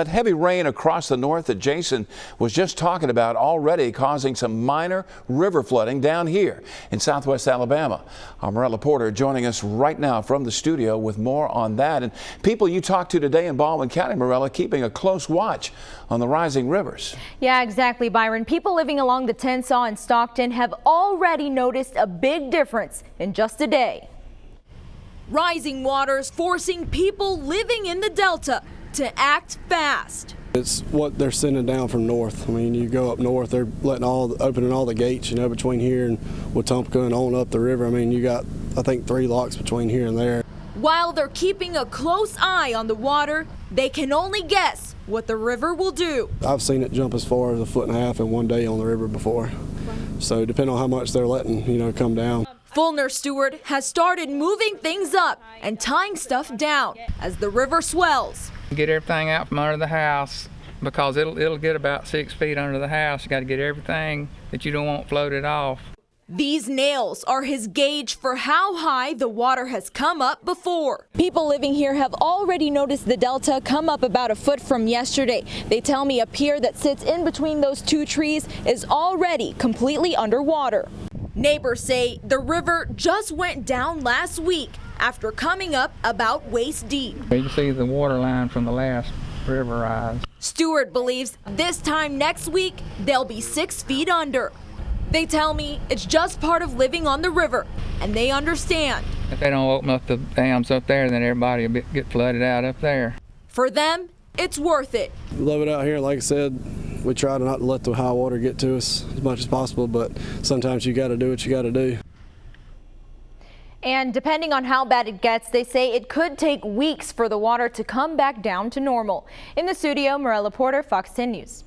That heavy rain across the north that Jason was just talking about already causing some minor river flooding down here in southwest Alabama. Our Morella Porter joining us right now from the studio with more on that. And people you talked to today in Baldwin County, Morella, keeping a close watch on the rising rivers. Yeah, exactly, Byron. People living along the Tensas and Stockton have already noticed a big difference in just a day. Rising waters forcing people living in the Delta to act fast. It's what they're sending down from north. I mean, you go up north, they're opening all the gates, between here and Wetumpka and on up the river. I mean, you got, I think, 3 locks between here and there. While they're keeping a close eye on the water, they can only guess what the river will do. I've seen it jump as far as 1.5 feet in one day on the river before. So depending on how much they're letting, come down. Fulner Stewart has started moving things up and tying stuff down as the river swells. Get everything out from under the house because it'll get about 6 feet under the house. You got to get everything that you don't want floated off. These nails are his gauge for how high the water has come up before. People living here have already noticed the Delta come up about 1 foot from yesterday. They tell me a pier that sits in between those 2 trees is already completely underwater. Neighbors say the river just went down last week after coming up about waist deep. You can see the water line from the last river rise. Stewart believes this time next week they'll be 6 feet under. They tell me it's just part of living on the river, and they understand. If they don't open up the dams up there, then everybody will get flooded out up there. For them, it's worth it. We love it out here. Like I said, we try to not let the high water get to us as much as possible, but sometimes you got to do what you got to do. And depending on how bad it gets, they say it could take weeks for the water to come back down to normal. In the studio, Morella Porter, Fox 10 News.